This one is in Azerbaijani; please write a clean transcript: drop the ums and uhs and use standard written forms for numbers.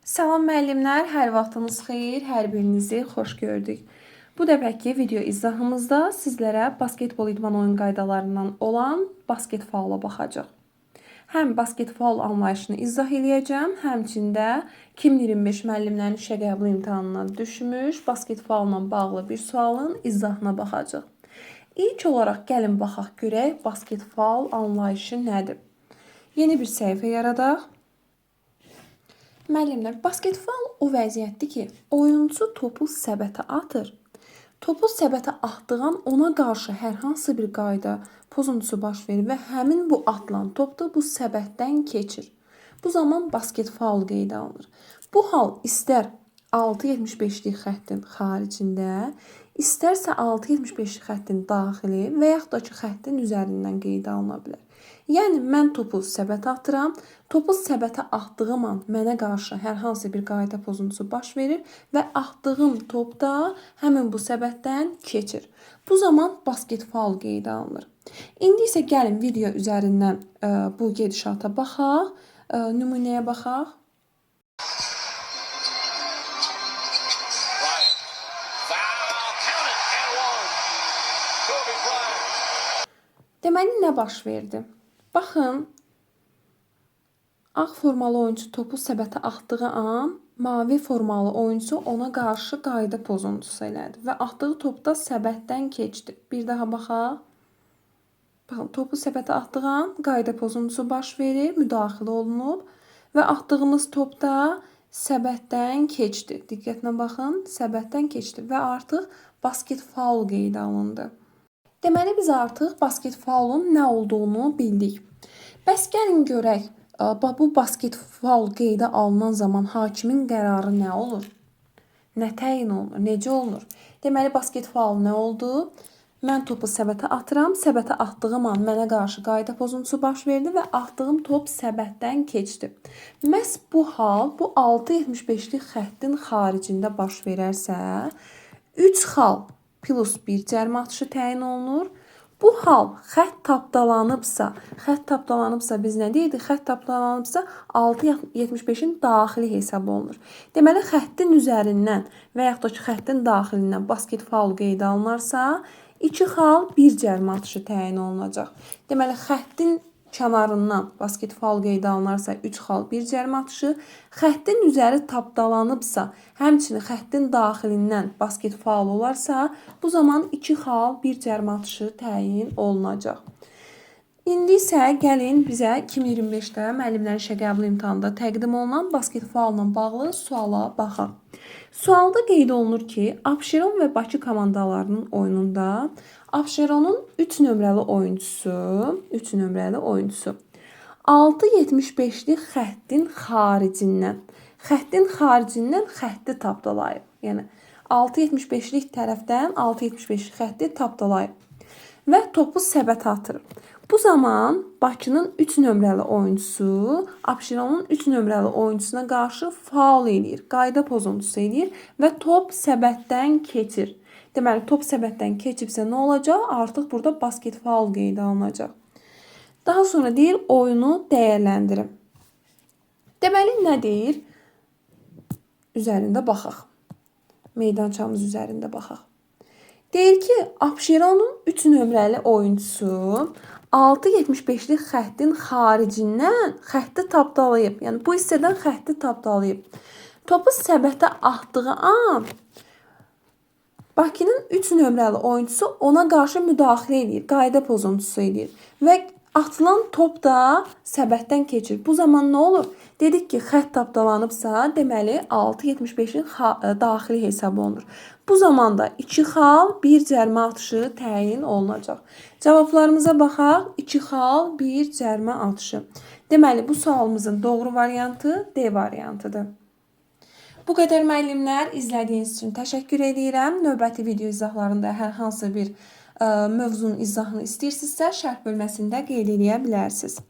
Salam müəllimlər, hər vaxtınız xeyir, hər birinizi xoş gördük. Bu dəfəki video izahımızda sizlərə basketbol idman oyun qaydalarından olan basket faula baxacaq. Həm basket faul anlayışını izah eləyəcəm, həmçində 2025 müəllimlərin işə qəbul imtahanına düşmüş basket faulla bağlı bir sualın izahına baxacaq. İlk olaraq gəlin baxaq görək basket faul anlayışı nədir? Yeni bir səhifə yaradaq. Müəllimlər, basket faul o vəziyyətdir ki, oyunçu topu səbətə atır. Topu səbətə atdığı an ona qarşı hər hansı bir qayda pozuntusu baş verir və həmin bu atılan top da bu səbətdən keçir. Bu zaman basket faul qeydə alınır. Bu hal istər 6.75'lik xəttin xaricində, istərsə 6.75'lik xəttin daxili və yaxud da ki, xəttin üzərindən qeydə alına bilər. Yəni, mən topu səbətə atıram, topu səbətə atdığım an mənə qarşı hər hansı bir qayda pozuntusu baş verir və atdığım top da həmin bu səbətdən keçir. Bu zaman basket faul qeydə alınır. İndi isə gəlin video üzərindən bu gedişata baxaq, nümunəyə baxaq. Deməli, nə baş verdi? Baxın, ağ formalı oyuncu topu səbətə atdığı an, mavi formalı oyuncu ona qarşı qayda pozuntusu elədi və atdığı top da səbətdən keçdi. Bir daha baxaq. Baxın, topu səbətə atdığı an qayda pozuntusu baş verir, müdaxilə olunub və atdığımız top da səbətdən keçdi. Diqqətlə baxın, səbətdən keçdi və artıq basket faul qeydə alındı. Deməli, biz artıq basket faulun nə olduğunu bildik. Bəs gəlin görək, bu basket faul qeydə alınan zaman hakimin qərarı nə olur? Nə təyin olunur? Necə olunur? Deməli, basket faul nə oldu? Mən topu səbətə atıram. Səbətə atdığım an mənə qarşı qayda pozuntusu baş verdi və atdığım top səbətdən keçdi. Məhz bu hal, bu 6.75'lik xəttin xaricində baş verərsə, 3 xal plus 1 cərimə atışı təyin olunur. Bu hal xətt tapdalanıbsa biz nə deyirik? Xətt tapdalanıbsa 6.75'in daxili hesab olunur. Deməli, xəttin üzərindən və yaxud da ki, xəttin daxilindən basket faul qeydə alınarsa, 2 xal 1 cərimə atışı təyin olunacaq. Deməli, xəttin kənarından basket faul qeydə alınarsa 3 xal 1 cərimə atışı, xəttin üzəri tapdalanıbsa, həmçinin xəttin daxilindən basket faul olarsa, bu zaman 2 xal 1 cərimə atışı təyin olunacaq. İndi isə gəlin bizə 2025-də müəllimlərin işə qəbul imtahanında təqdim olunan basket faulla bağlı suala baxaq. Sualda qeyd olunur ki, Abşeron və Bakı komandalarının oyununda Abşeronun 3 nömrəli oyuncusu 6.75'lik xəttin xaricindən xətti tapdalayıb. Yəni 6.75'lik tərəfdən 6.75'lik xətti tapdalayıb və topu səbətə atır. Bu zaman Bakının 3 nömrəli oyuncusu Abşeronun 3 nömrəli oyuncusuna qarşı faul eləyir, qayda pozuntusu eləyir və top səbətdən keçir. Deməli, top səbətdən keçibsə nə olacaq? Artıq burada basket faul qeydə alınacaq. Daha sonra deyir, oyunu dəyərləndirin. Deməli, nə deyir? Üzərində baxaq. Meydançamız üzərində baxaq. Deyir ki, Abşeronun 3 nömrəli oyuncusu 6.75'lik xəttin xaricindən xətti tapdalayıb. Yəni, bu hissədən xətti tapdalayıb. Topu səbətə atdığı an Bakının 3 nömrəli oyuncusu ona qarşı müdaxilə edir, qayda pozuntusu edir və atılan top da səbətdən keçir. Bu zaman nə olur? Dedik ki, xətt tapdalanıbsa, deməli 6.75'in daxili hesab olunur. Bu zaman da 2 xal 1 cərimə atışı təyin olunacaq. Cavablarımıza baxaq. 2 xal 1 cərimə atışı. Deməli, bu sualımızın doğru variantı D variantıdır. Bu qədər müəllimlər, izlədiyiniz üçün təşəkkür edirəm. Növbəti video izahlarında hər hansı bir mövzunun izahını istəyirsinizsə, şərh bölməsində qeyd edə bilərsiniz.